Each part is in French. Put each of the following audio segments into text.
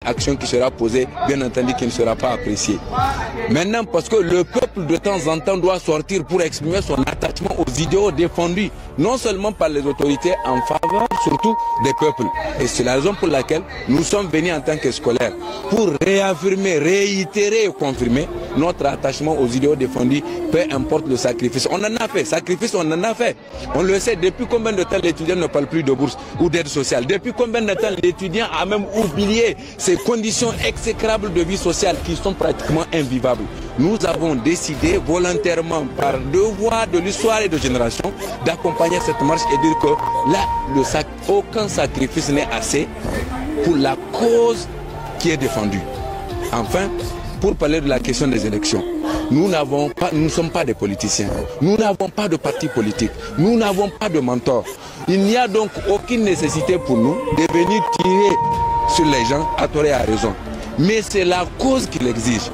action qui sera posée, bien entendu, qui ne sera pas appréciée. Maintenant, parce que le peuple de temps en temps doit sortir pour exprimer son attachement aux idéaux défendus, non seulement par les autorités en faveur, surtout des peuples. Et c'est la raison pour laquelle nous sommes venus en tant que scolaires pour réaffirmer, réitérer et confirmer notre attachement aux idéaux défendus, peu importe le sacrifice. On en a fait, sacrifice on en a fait. On le sait, depuis combien de temps l'étudiant ne parle plus de bourse ou d'aide sociale? Depuis combien de temps l'étudiant a même oublié ces conditions exécrables de vie sociale qui sont pratiquement invivables? Nous avons décidé volontairement, par devoir de l'histoire et de génération, d'accompagner cette marche et dire que là, aucun sacrifice n'est assez pour la cause qui est défendue. Enfin, pour parler de la question des élections, nous ne sommes pas des politiciens, nous n'avons pas de parti politique, nous n'avons pas de mentor. Il n'y a donc aucune nécessité pour nous de venir tirer sur les gens à tort et à raison. Mais c'est la cause qui l'exige.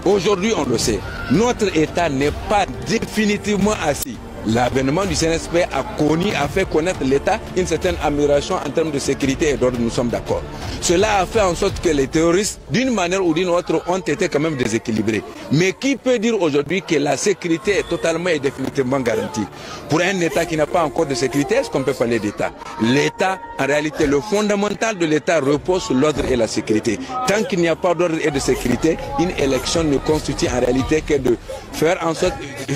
Aujourd'hui, on le sait, notre État n'est pas définitivement assis. L'avènement du CNSP a fait connaître l'État une certaine amélioration en termes de sécurité et d'ordre, nous sommes d'accord. Cela a fait en sorte que les terroristes, d'une manière ou d'une autre, ont été quand même déséquilibrés. Mais qui peut dire aujourd'hui que la sécurité est totalement et définitivement garantie? Pour un État qui n'a pas encore de sécurité, est-ce qu'on peut parler d'État? L'État, en réalité, le fondamental de l'État repose sur l'ordre et la sécurité. Tant qu'il n'y a pas d'ordre et de sécurité, une élection ne constitue en réalité que de faire en sorte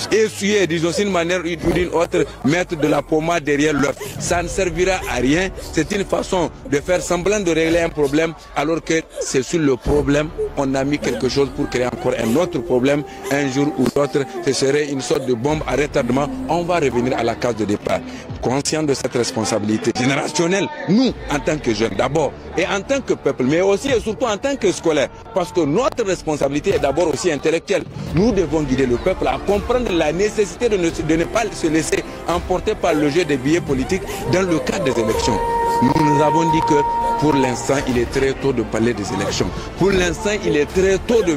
d'essuyer, disons, d'une manière ou d'une autre, mettre de la pommade derrière l'œuf. Ça ne servira à rien. C'est une façon de faire semblant de régler un problème, alors que c'est sur le problème on a mis quelque chose pour créer encore un autre problème. Un jour ou l'autre, ce serait une sorte de bombe à retardement. On va revenir à la case de départ. Conscient de cette responsabilité générationnelle, nous, en tant que jeunes d'abord, et en tant que peuple, mais aussi et surtout en tant que scolaires, parce que notre responsabilité est d'abord aussi intellectuelle. Nous devons guider le peuple à comprendre la nécessité de ne pas se laisser emporter par le jeu des billets politiques dans le cadre des élections. Nous avons dit que pour l'instant, il est très tôt de parler des élections. Pour l'instant, il est très tôt de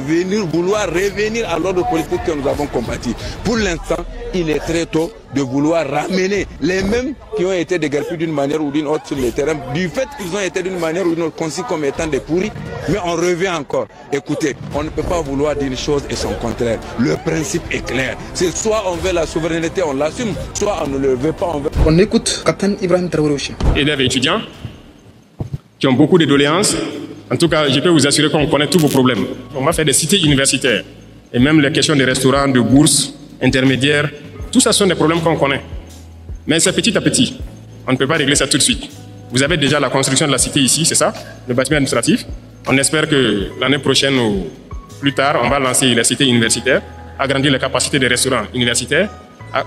vouloir revenir à l'ordre politique que nous avons combattu. Pour l'instant, il est très tôt de vouloir ramener les mêmes qui ont été déguerpis d'une manière ou d'une autre sur le terrain, du fait qu'ils ont été d'une manière ou d'une autre conçus comme étant des pourris. Mais on revient encore. Écoutez, on ne peut pas vouloir d'une chose et son contraire. Le principe est clair. C'est soit on veut la souveraineté, on l'assume, soit on ne le veut pas, on veut. On écoute Capitaine Ibrahim Traoré. Élèves et étudiants qui ont beaucoup de doléances. En tout cas, je peux vous assurer qu'on connaît tous vos problèmes. On va faire des cités universitaires. Et même les questions des restaurants, de bourses, intermédiaires, tout ça sont des problèmes qu'on connaît. Mais c'est petit à petit. On ne peut pas régler ça tout de suite. Vous avez déjà la construction de la cité ici, c'est ça? Le bâtiment administratif. On espère que l'année prochaine ou plus tard, on va lancer les cités universitaires, agrandir les capacités des restaurants universitaires,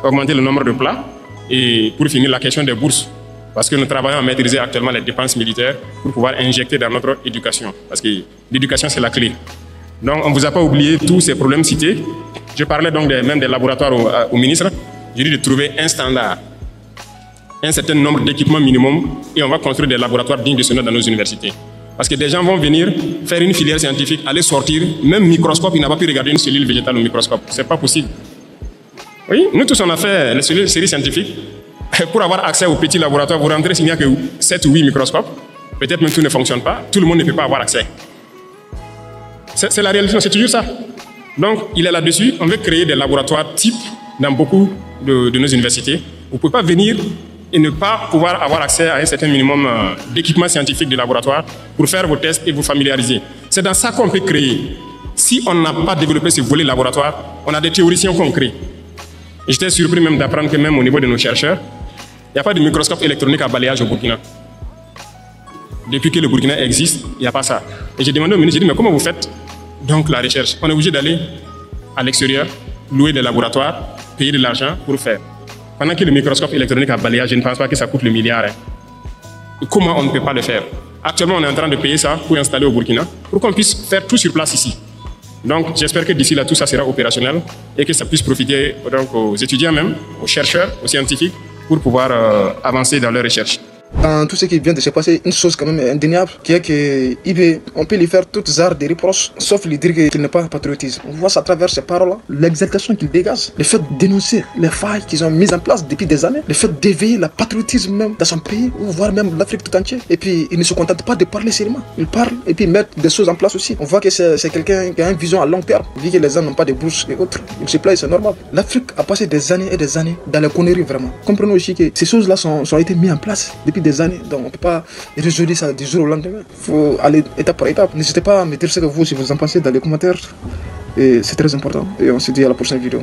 augmenter le nombre de plats et pour finir la question des bourses. Parce que nous travaillons à maîtriser actuellement les dépenses militaires pour pouvoir injecter dans notre éducation. Parce que l'éducation, c'est la clé. Donc, on ne vous a pas oublié tous ces problèmes cités. Je parlais donc même des laboratoires au ministre. J'ai dit de trouver un standard, un certain nombre d'équipements minimum, et on va construire des laboratoires dignes de ce nom dans nos universités. Parce que des gens vont venir faire une filière scientifique, aller sortir, même microscope, il n'a pas pu regarder une cellule végétale au microscope. Ce n'est pas possible. Oui, nous tous on a fait les séries scientifiques. Pour avoir accès au petit laboratoire, vous rentrez s'il n'y a que 7 ou 8 microscopes. Peut-être même tout ne fonctionne pas. Tout le monde ne peut pas avoir accès. C'est la réalité, c'est toujours ça. Donc, il est là-dessus. On veut créer des laboratoires types dans beaucoup de nos universités. Vous ne pouvez pas venir et ne pas pouvoir avoir accès à un certain minimum d'équipements scientifiques de laboratoire pour faire vos tests et vous familiariser. C'est dans ça qu'on peut créer. Si on n'a pas développé ce volet laboratoire, on a des théoriciens qu'on crée. J'étais surpris même d'apprendre que même au niveau de nos chercheurs, il n'y a pas de microscope électronique à balayage au Burkina. Depuis que le Burkina existe, il n'y a pas ça. Et j'ai demandé au ministre, j'ai dit, mais comment vous faites donc la recherche? On est obligé d'aller à l'extérieur, louer des laboratoires, payer de l'argent pour faire. Pendant que le microscope électronique à balayage, je ne pense pas que ça coûte le milliard. Et comment on ne peut pas le faire? Actuellement, on est en train de payer ça pour installer au Burkina, pour qu'on puisse faire tout sur place ici. Donc, j'espère que d'ici là, tout ça sera opérationnel et que ça puisse profiter donc, aux étudiants même, aux chercheurs, aux scientifiques, pour pouvoir avancer dans leurs recherches. Dans tout ce qui vient de se passer, une chose quand même indéniable, qui est que on peut lui faire toutes sortes de reproches, sauf lui dire qu'il n'est pas patriotisme. On voit ça à travers ses paroles, l'exaltation qu'il dégage, le fait de dénoncer les failles qu'ils ont mises en place depuis des années, le fait d'éveiller le patriotisme même dans son pays, ou voire même l'Afrique tout entière. Et puis, il ne se contente pas de parler seulement. Il parle et puis met des choses en place aussi. On voit que c'est quelqu'un qui a une vision à long terme, vu que les gens n'ont pas de bourses et autres. Il se plaît, c'est normal. L'Afrique a passé des années et des années dans les conneries, vraiment. Comprenons aussi que ces choses-là ont été mises en place depuis des années, donc on ne peut pas résoudre ça du jour au lendemain. Il faut aller étape par étape. N'hésitez pas à me dire ce que vous en pensez dans les commentaires. Et c'est très important. Et on se dit à la prochaine vidéo.